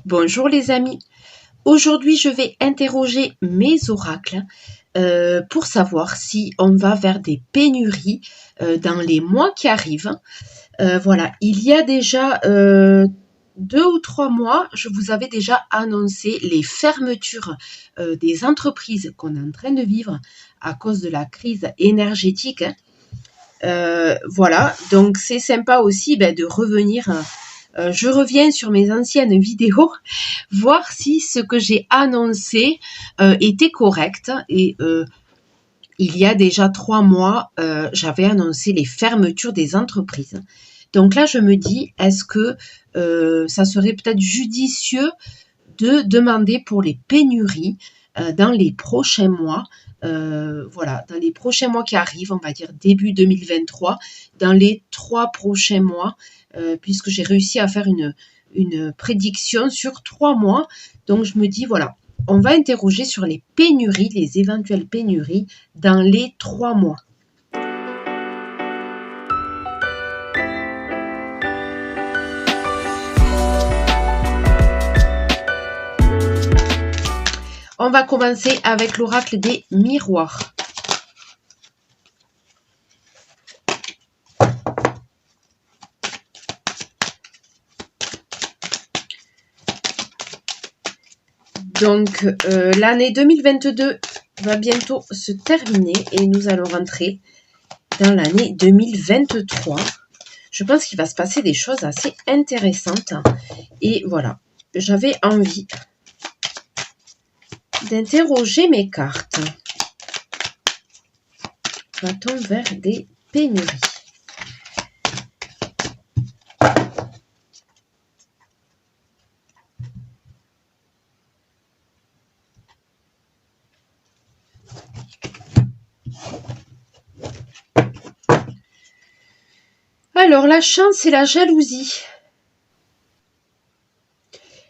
Bonjour les amis, aujourd'hui je vais interroger mes oracles pour savoir si on va vers des pénuries dans les mois qui arrivent. Voilà, il y a déjà 2 ou 3 mois, je vous avais déjà annoncé les fermetures des entreprises qu'on est en train de vivre à cause de la crise énergétique. Voilà, donc c'est sympa aussi de revenir. Je reviens sur mes anciennes vidéos, voir si ce que j'ai annoncé était correct. Et il y a déjà 3 mois, j'avais annoncé les fermetures des entreprises. Donc là, je me dis, est-ce que ça serait peut-être judicieux de demander pour les pénuries dans les prochains mois, voilà, dans les prochains mois qui arrivent, on va dire début 2023, dans les 3 prochains mois, puisque j'ai réussi à faire une prédiction sur 3 mois. Donc je me dis, voilà, on va interroger sur les pénuries, les éventuelles pénuries dans les 3 mois. On va commencer avec l'oracle des miroirs. Donc, l'année 2022 va bientôt se terminer et nous allons rentrer dans l'année 2023. Je pense qu'il va se passer des choses assez intéressantes. Et voilà, j'avais envie d'interroger mes cartes. Va-t-on vers des pénuries ? Alors, la chance et la jalousie.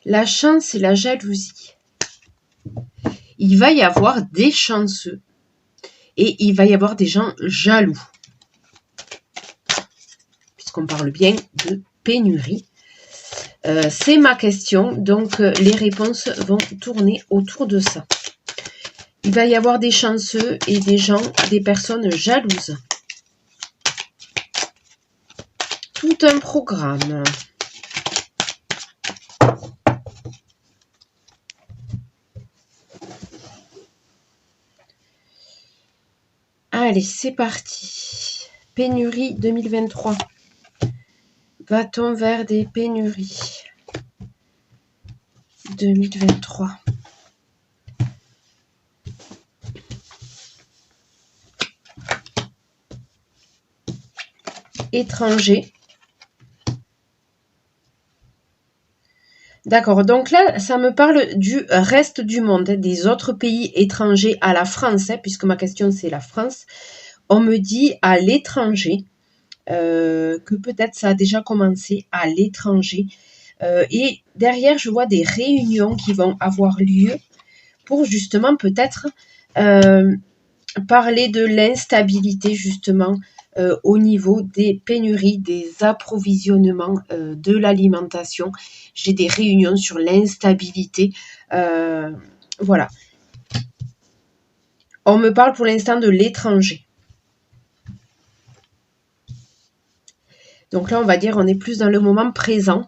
La chance et la jalousie. Il va y avoir des chanceux et il va y avoir des gens jaloux. Puisqu'on parle bien de pénurie. C'est ma question, donc les réponses vont tourner autour de ça. Il va y avoir des chanceux et des gens, des personnes jalouses. Tout un programme. Allez, c'est parti. Pénurie 2023. Va-t-on vers des pénuries 2023? Étranger. D'accord, donc là, ça me parle du reste du monde, des autres pays étrangers à la France, puisque ma question c'est la France. On me dit à l'étranger, que peut-être ça a déjà commencé à l'étranger. Et derrière, je vois des réunions qui vont avoir lieu pour justement peut-être parler de l'instabilité justement au niveau des pénuries, des approvisionnements de l'alimentation. J'ai des réunions sur l'instabilité. Voilà. On me parle pour l'instant de l'étranger. Donc là, on va dire on est plus dans le moment présent.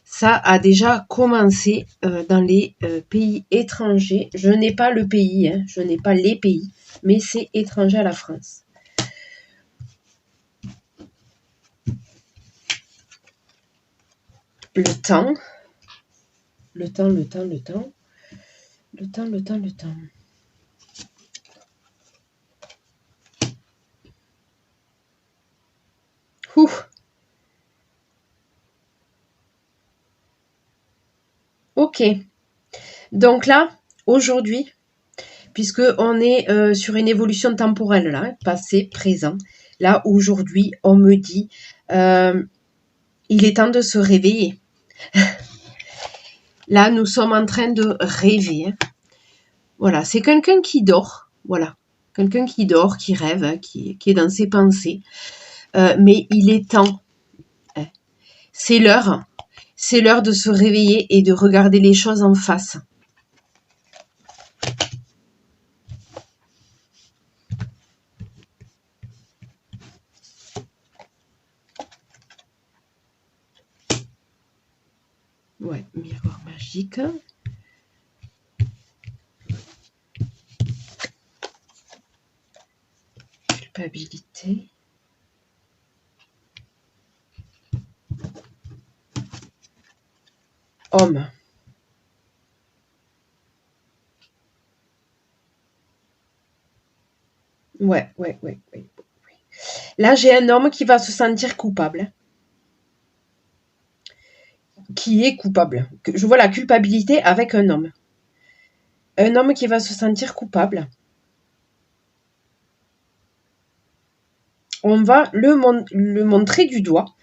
Ça a déjà commencé dans les pays étrangers. Je n'ai pas le pays, je n'ai pas les pays, mais c'est étranger à la France. Le temps. Ouh. Ok. Donc là, aujourd'hui, puisque on est sur une évolution temporelle là, passé, présent. Là, aujourd'hui, on me dit, il est temps de se réveiller. Là, nous sommes en train de rêver. Voilà, c'est quelqu'un qui dort. Voilà, quelqu'un qui dort, qui rêve, qui est dans ses pensées. Mais il est temps. C'est l'heure. C'est l'heure de se réveiller et de regarder les choses en face. Ouais, miroir magique. Culpabilité. Homme. Ouais. Là, j'ai un homme qui va se sentir coupable. Qui est coupable. Je vois la culpabilité avec un homme. Un homme qui va se sentir coupable. On va le montrer du doigt.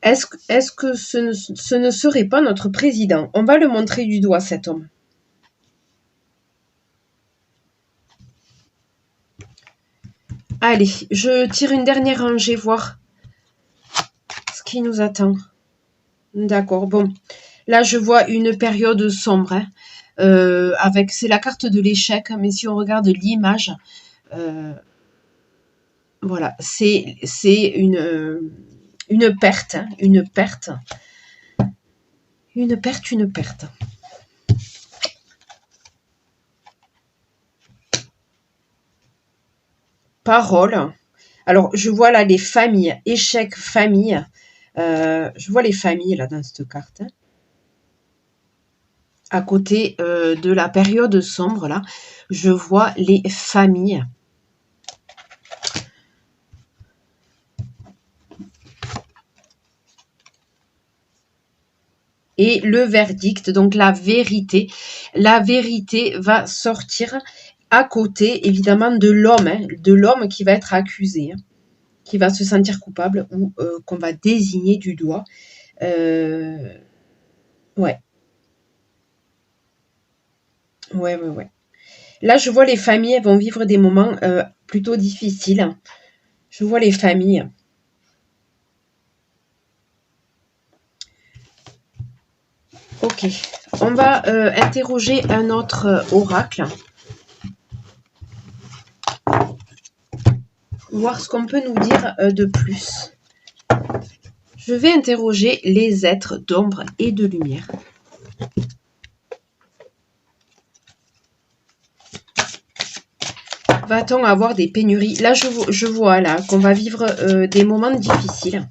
Est-ce que ce ne serait pas notre président? On va le montrer du doigt, cet homme. Allez, je tire une dernière rangée, voir ce qui nous attend. D'accord, bon. Là, je vois une période sombre. Hein, c'est la carte de l'échec, mais si on regarde l'image, voilà, c'est une perte. Hein, une perte. Parole. Alors, je vois là les familles, échec, famille. Je vois les familles là dans cette carte. Hein. À côté de la période sombre, là, je vois les familles. Et le verdict, donc la vérité. La vérité va sortir à côté, évidemment, de l'homme qui va être accusé, hein, qui va se sentir coupable ou qu'on va désigner du doigt. Ouais. Ouais. Là, je vois les familles, elles vont vivre des moments plutôt difficiles. Je vois les familles. Ok. On va interroger un autre oracle. Voir ce qu'on peut nous dire de plus. Je vais interroger les êtres d'ombre et de lumière. Va-t-on avoir des pénuries? Là, je vois là qu'on va vivre des moments difficiles.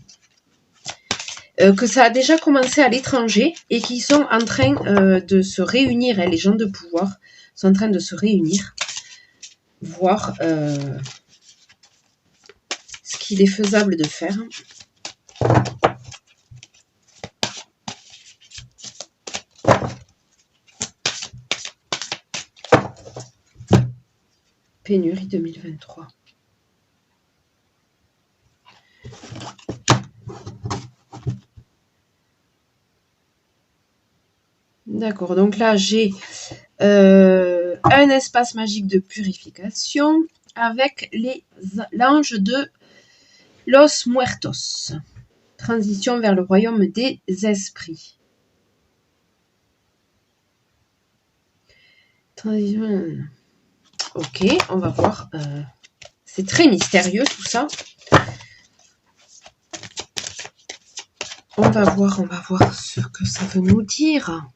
Que ça a déjà commencé à l'étranger et qui sont en train de se réunir. Hein, les gens de pouvoir sont en train de se réunir. Voir ce qu'il est faisable de faire. Pénurie 2023. D'accord, donc là j'ai un espace magique de purification avec l'ange de Los Muertos. Transition vers le royaume des esprits. Transition. Ok, on va voir. C'est très mystérieux tout ça. On va voir ce que ça veut nous dire.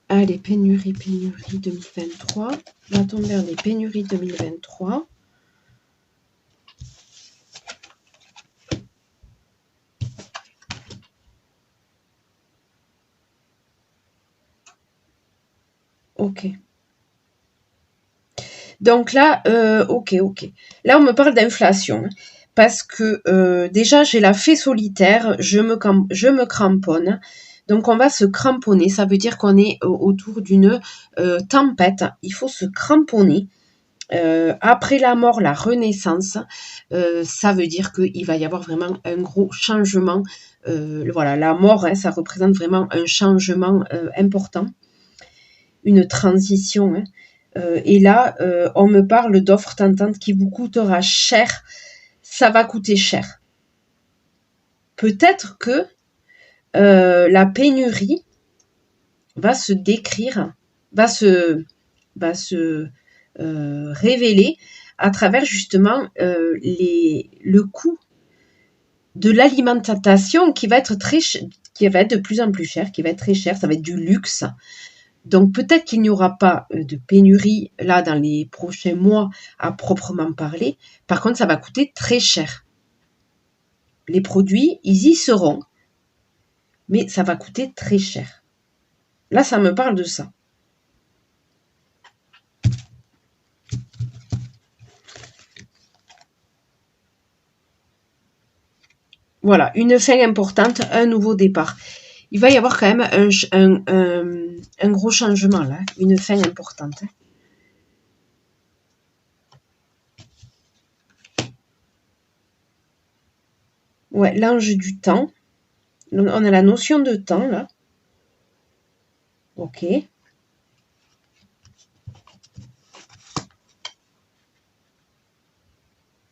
Allez, pénurie 2023. Va-t-on vers les pénuries 2023? Ok. Donc là, ok. Là, on me parle d'inflation. Hein, parce que déjà, j'ai la fée solitaire, je me cramponne. Donc, on va se cramponner. Ça veut dire qu'on est autour d'une tempête. Il faut se cramponner. Après la mort, la renaissance, ça veut dire qu'il va y avoir vraiment un gros changement. Voilà, la mort, hein, ça représente vraiment un changement important, une transition. Hein. Et là, on me parle d'offres tentantes qui vous coûtera cher. Ça va coûter cher. Peut-être que la pénurie va se décrire, va se révéler à travers justement le coût de l'alimentation qui va être de plus en plus cher, qui va être très cher, ça va être du luxe. Donc peut-être qu'il n'y aura pas de pénurie là dans les prochains mois à proprement parler. Par contre, ça va coûter très cher. Les produits, ils y seront, mais ça va coûter très cher. Là, ça me parle de ça. Voilà, une fin importante, un nouveau départ. Il va y avoir quand même un gros changement là, une fin importante. Ouais, l'ange du temps. On a la notion de temps là. Ok.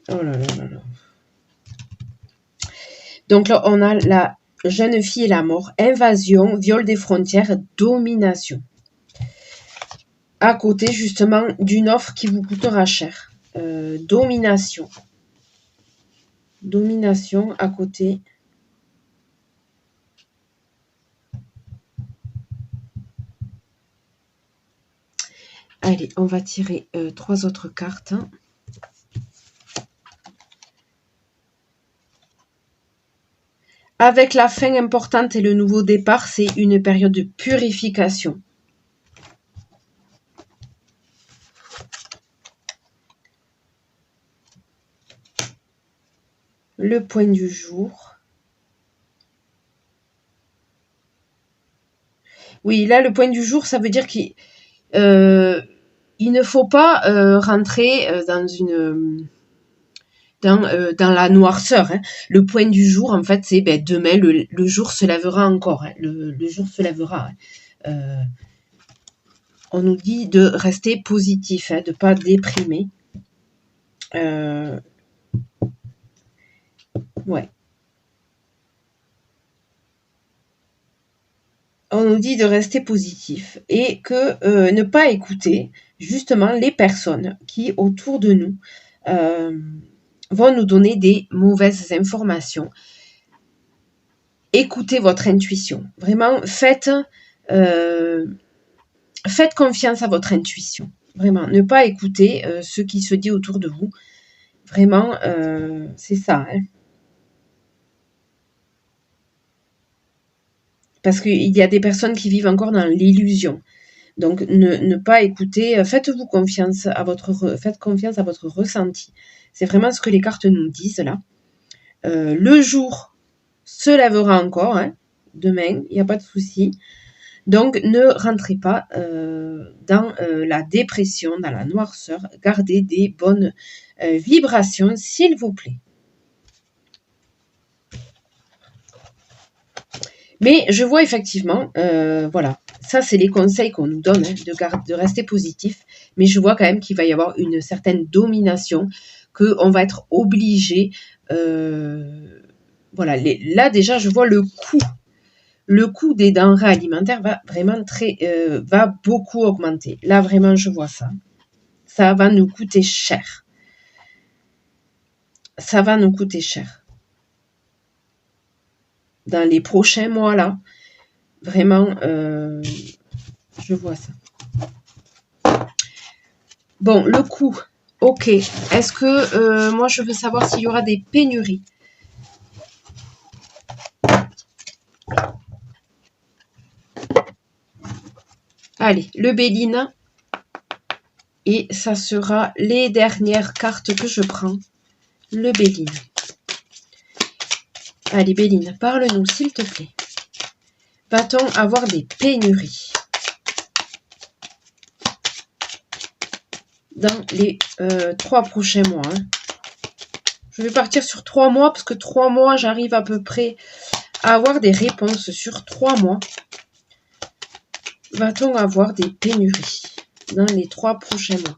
Oh là là là là. Donc là, on a la jeune fille et la mort, invasion, viol des frontières, domination. À côté, justement, d'une offre qui vous coûtera cher. Domination. Domination à côté. Allez, on va tirer 3 autres cartes. Avec la fin importante et le nouveau départ, c'est une période de purification. Le point du jour. Oui, là, le point du jour, ça veut dire qu'il ne faut pas rentrer dans la noirceur. Hein. Le point du jour, en fait, c'est demain, le jour se lèvera encore. Hein. Le jour se lèvera. Hein. On nous dit de rester positif, hein, de ne pas déprimer. Ouais. On nous dit de rester positif et que ne pas écouter justement les personnes qui, autour de nous, vont nous donner des mauvaises informations. Écoutez votre intuition. Vraiment, faites confiance à votre intuition. Vraiment, ne pas écouter ce qui se dit autour de vous. Vraiment, c'est ça. Hein. Parce qu'il y a des personnes qui vivent encore dans l'illusion. Donc, ne pas écouter. Faites-vous confiance faites confiance à votre ressenti. C'est vraiment ce que les cartes nous disent là. Le jour se lèvera encore, hein, demain, il n'y a pas de souci. Donc, ne rentrez pas dans la dépression, dans la noirceur. Gardez des bonnes vibrations, s'il vous plaît. Mais je vois effectivement, voilà, ça c'est les conseils qu'on nous donne, hein, de rester positif. Mais je vois quand même qu'il va y avoir une certaine domination, qu'on va être obligé. Voilà, là déjà je vois le coût. Le coût des denrées alimentaires va vraiment va beaucoup augmenter. Là vraiment je vois ça. Ça va nous coûter cher. Ça va nous coûter cher. Dans les prochains mois là, vraiment, je vois ça. Bon, le coût, ok. Est-ce que, moi je veux savoir s'il y aura des pénuries. Allez, le Béline. Et ça sera les dernières cartes que je prends. Le Béline. Allez, Béline, parle-nous, s'il te plaît. Va-t-on avoir des pénuries dans les 3 prochains mois? Hein. Je vais partir sur 3 mois, parce que 3 mois, j'arrive à peu près à avoir des réponses sur 3 mois. Va-t-on avoir des pénuries? dans les 3 prochains mois.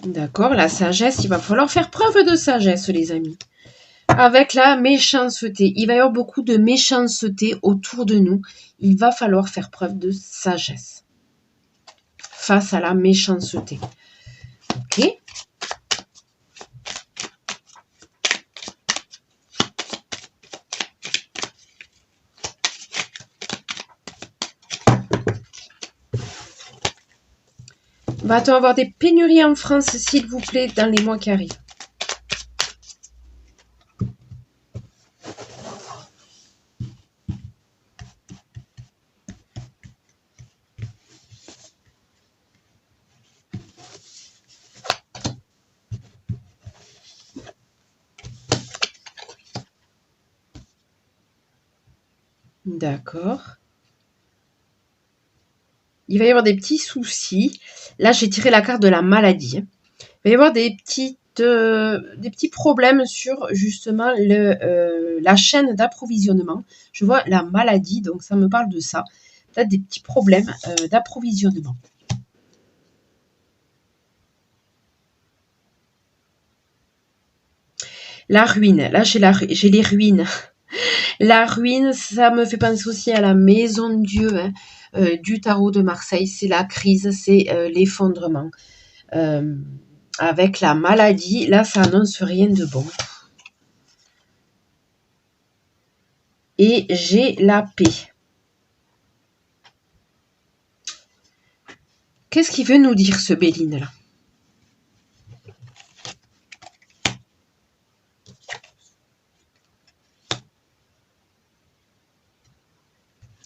D'accord, la sagesse, il va falloir faire preuve de sagesse, les amis. Avec la méchanceté, il va y avoir beaucoup de méchanceté autour de nous. Il va falloir faire preuve de sagesse face à la méchanceté. Ok. Va-t-on avoir des pénuries en France, s'il vous plaît, dans les mois qui arrivent? D'accord. Il va y avoir des petits soucis. Là, j'ai tiré la carte de la maladie. Il va y avoir des petits problèmes sur justement la chaîne d'approvisionnement. Je vois la maladie, donc ça me parle de ça. Peut-être des petits problèmes d'approvisionnement. La ruine. Là, j'ai les ruines. La ruine, ça me fait penser aussi à la maison de Dieu du tarot de Marseille. C'est la crise, c'est l'effondrement. Avec la maladie, là, ça annonce rien de bon. Et j'ai la paix. Qu'est-ce qu'il veut nous dire, ce Béline, là?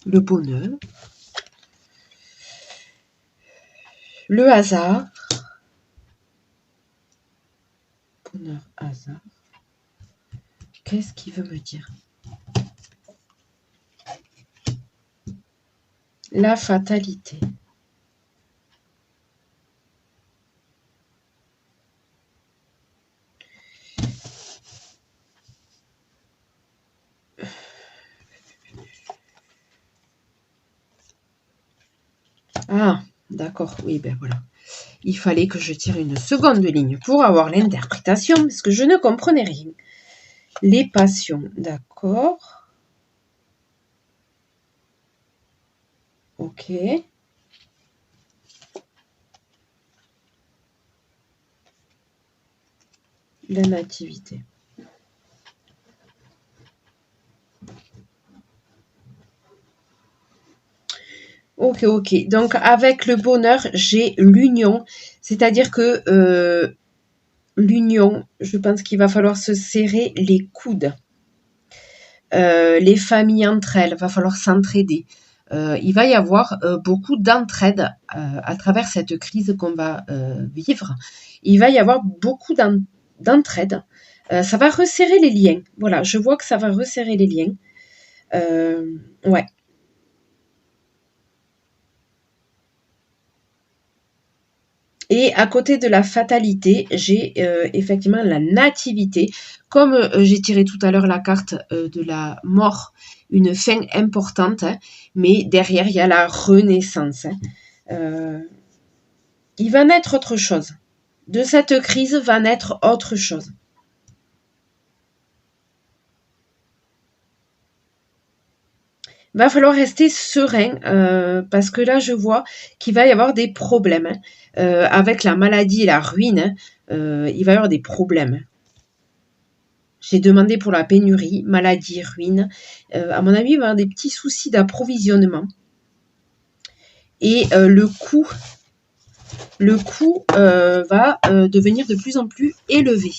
Le bonheur. Le hasard. Bonheur, hasard. Qu'est-ce qu'il veut me dire? La fatalité. Ah, d'accord, oui, ben voilà. Il fallait que je tire une seconde ligne pour avoir l'interprétation, parce que je ne comprenais rien. Les passions, d'accord. Ok. La nativité. Ok, ok. Donc, avec le bonheur, j'ai l'union. C'est-à-dire que l'union, je pense qu'il va falloir se serrer les coudes. Les familles entre elles, va falloir s'entraider. Il va y avoir beaucoup d'entraide à travers cette crise qu'on va vivre. Il va y avoir beaucoup d'entraide. Ça va resserrer les liens. Voilà, je vois que ça va resserrer les liens. Ouais. Et à côté de la fatalité, j'ai effectivement la nativité. Comme j'ai tiré tout à l'heure la carte de la mort, une fin importante, hein, mais derrière, il y a la renaissance. Hein. Il va naître autre chose. De cette crise va naître autre chose. Va falloir rester serein parce que là, je vois qu'il va y avoir des problèmes. Hein. Avec la maladie et la ruine, il va y avoir des problèmes. J'ai demandé pour la pénurie, maladie, ruine. À mon avis, il va y avoir des petits soucis d'approvisionnement. Et le coût va devenir de plus en plus élevé.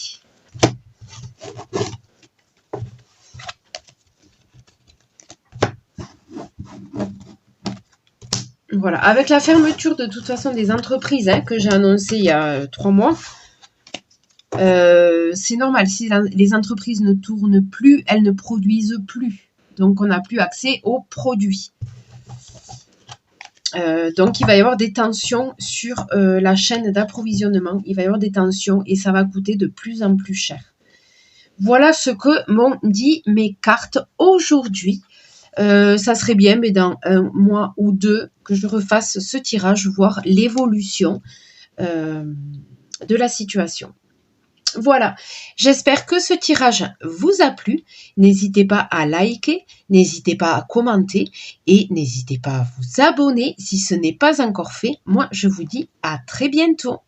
Voilà, avec la fermeture de toute façon des entreprises que j'ai annoncé il y a 3 mois, c'est normal, si les entreprises ne tournent plus, elles ne produisent plus. Donc on n'a plus accès aux produits. Donc, il va y avoir des tensions sur la chaîne d'approvisionnement. Il va y avoir des tensions et ça va coûter de plus en plus cher. Voilà ce que m'ont dit mes cartes aujourd'hui. Ça serait bien, mais dans un mois ou deux, que je refasse ce tirage, voir l'évolution de la situation. Voilà, j'espère que ce tirage vous a plu. N'hésitez pas à liker, n'hésitez pas à commenter et n'hésitez pas à vous abonner si ce n'est pas encore fait. Moi, je vous dis à très bientôt.